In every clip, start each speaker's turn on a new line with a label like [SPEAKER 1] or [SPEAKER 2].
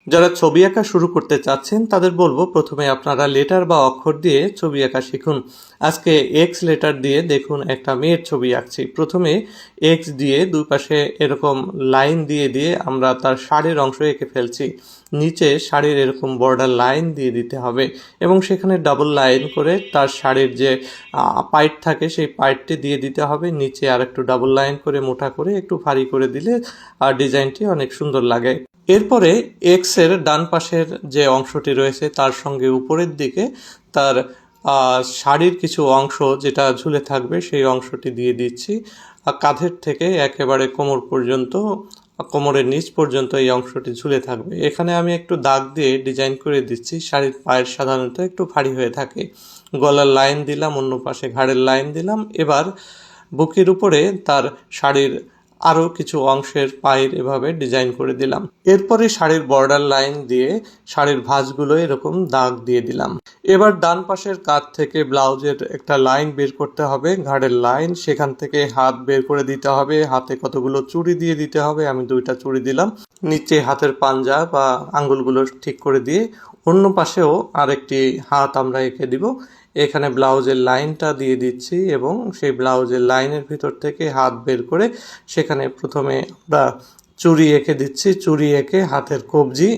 [SPEAKER 1] যারা ছবি আঁকা শুরু করতে চাচ্ছেন তাদের বলবো প্রথমে আপনারা লেটার বা অক্ষর দিয়ে ছবি আঁকা শিখুন। আজকে এক্স লেটার দিয়ে দেখুন একটা মেয়ের ছবি আঁকছি। প্রথমে এক্স দিয়ে দুই পাশে এরকম লাইন দিয়ে দিয়ে আমরা তার শাড়ির অংশ এঁকে ফেলছি। নিচে শাড়ির এরকম বর্ডার লাইন দিয়ে দিতে হবে এবং সেখানে ডাবল লাইন করে তার শাড়ির যে পাইট থাকে সেই পাইটটি দিয়ে দিতে হবে। নিচে আর একটু ডাবল লাইন করে মোটা করে একটু ভারী করে দিলে ডিজাইনটি অনেক সুন্দর লাগে। এরপরে এক্স এর ডান পাশের যে অংশটি রয়েছে তার সঙ্গে উপরের দিকে তার শাড়ির কিছু অংশ যেটা ঝুলে থাকবে সেই অংশটি দিয়ে দিচ্ছি। কাঁধের থেকে একেবারে কোমর পর্যন্ত, কোমরের নিচ পর্যন্ত এই অংশটি ঝুলে থাকবে। এখানে আমি একটু দাগ দিয়ে ডিজাইন করে দিচ্ছি। শাড়ির পায়ের সাধারণত একটু ভারী হয়ে থাকে। গলার লাইন দিলাম, অন্য পাশে ঘাড়ের লাইন দিলাম। এবার বুকের উপরে তার শাড়ির আরও কিছু অংশের পায়ের এভাবে ডিজাইন করে দিলাম। এরপরে শাড়ির বর্ডার লাইন দিয়ে শাড়ির ভাঁজগুলো এরকম দাগ দিয়ে দিলাম। এবার ডান পাশের কাঁধ থেকে ব্লাউজের একটা লাইন বের করতে হবে, ঘাড়ের লাইন, সেখান থেকে হাত বের করে দিতে হবে। হাতে কতগুলো চুড়ি দিয়ে দিতে হবে, আমি 2টা চুড়ি দিলাম। নিচে হাতের পাঞ্জা বা আঙ্গুলগুলো ঠিক করে দিয়ে অন্য পাশেও আরেকটি হাত আমরা এঁকে দিব। এখানে ব্লাউজের লাইনটা দিয়ে দিচ্ছি এবং সেই ব্লাউজের লাইনের ভিতর থেকে হাত বের করে সেখানে প্রথমে আমরা চুড়ি এঁকে দিচ্ছি। চুড়ি এঁকে হাতের কবজি,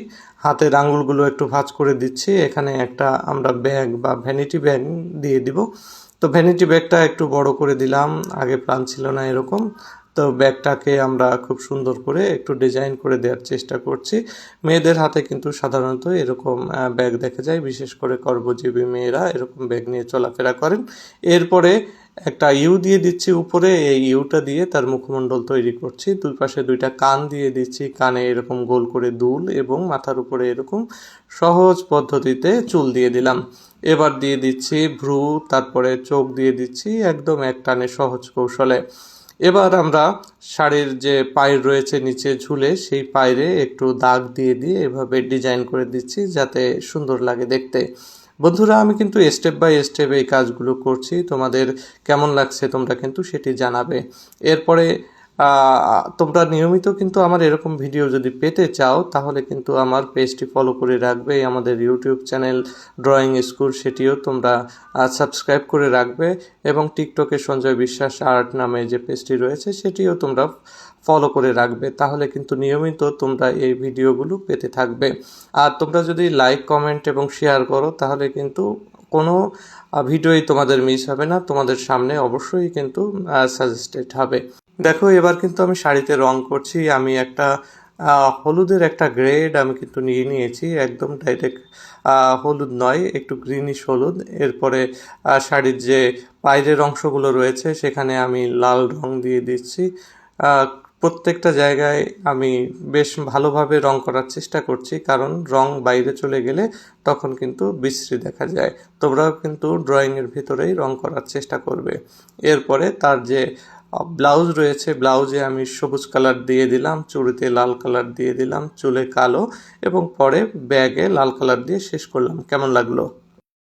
[SPEAKER 1] হাতের আঙুলগুলো একটু ভাঁজ করে দিচ্ছি। এখানে একটা আমরা ব্যাগ বা ভ্যানিটি ব্যাগ দিয়ে দিব। তো ভ্যানিটি ব্যাগটা একটু বড় করে দিলাম, আগে প্ল্যান ছিল না এরকম। তো ব্যাগটাকে আমরা খুব সুন্দর করে একটু ডিজাইন করে দেওয়ার চেষ্টা করছি। মেয়েদের হাতে কিন্তু সাধারণত এরকম ব্যাগ দেখা যায়, বিশেষ করে কর্মজীবী মেয়েরা এরকম ব্যাগ নিয়ে চলাফেরা করেন। এরপরে একটা ইউ দিয়ে দিচ্ছি উপরে, এই ইউটা দিয়ে তার মুখমণ্ডল তৈরি করছি। দুই পাশে 2টা কান দিয়ে দিচ্ছি, কানে এরকম গোল করে দুল এবং মাথার উপরে এরকম সহজ পদ্ধতিতে চুল দিয়ে দিলাম। এবার দিয়ে দিচ্ছি ভ্রু, তারপরে চোখ দিয়ে দিচ্ছি একদম এক টানে সহজ কৌশলে। এবার আমরা শাড়ির যে পায়ের রয়েছে নিচে ঝুলে সেই পায়ে একটু দাগ দিয়ে দিয়ে এভাবে ডিজাইন করে দিচ্ছি যাতে সুন্দর লাগে দেখতে। বন্ধুরা, আমি কিন্তু স্টেপ বাই স্টেপ এই কাজগুলো করছি, তোমাদের কেমন লাগছে তোমরা কিন্তু সেটি জানাবে। এরপরে তোমরা নিয়মিত কিন্তু আমার এরকম ভিডিও যদি পেতে চাও তাহলে কিন্তু আমার পেজটি ফলো করে রাখবে। আমাদের ইউটিউব চ্যানেল ড্রয়িং স্কুল সেটিও তোমরা সাবস্ক্রাইব করে রাখবে এবং টিকটকে সঞ্জয় বিশ্বাস আর্ট নামে যে পেজটি রয়েছে সেটিও তোমরা ফলো করে রাখবে। তাহলে কিন্তু নিয়মিত তোমরা এই ভিডিওগুলো পেতে থাকবে। আর তোমরা যদি লাইক, কমেন্ট এবং শেয়ার করো তাহলে কিন্তু কোনো ভিডিওই তোমাদের মিস হবে না, তোমাদের সামনে অবশ্যই কিন্তু সাজেস্টেড হবে। দেখো, এবার কিন্তু আমি শাড়িতে রং করছি। আমি একটা হলুদের একটা গ্রেড আমি কিন্তু নিয়ে নিয়েছি, একদম ডাইরেক্ট হলুদ নয়, একটু গ্রিনিশ হলুদ। এরপরে শাড়ির যে বাইরের অংশগুলো রয়েছে সেখানে আমি লাল রং দিয়ে দিচ্ছি। প্রত্যেকটা জায়গায় আমি বেশ ভালোভাবে রং করার চেষ্টা করছি, কারণ রং বাইরে চলে গেলে তখন কিন্তু বিশ্রী দেখা যায়। তোমরাও কিন্তু ড্রয়িংয়ের ভিতরেই রং করার চেষ্টা করবে। এরপরে তার যে ব্লাউজ রয়েছে, ব্লাউজে আমি সবুজ কালার দিয়ে দিলাম, চুড়িতে লাল কালার দিয়ে দিলাম, চুলে কালো এবং পরে ব্যাগে লাল কালার দিয়ে শেষ করলাম। কেমন লাগলো?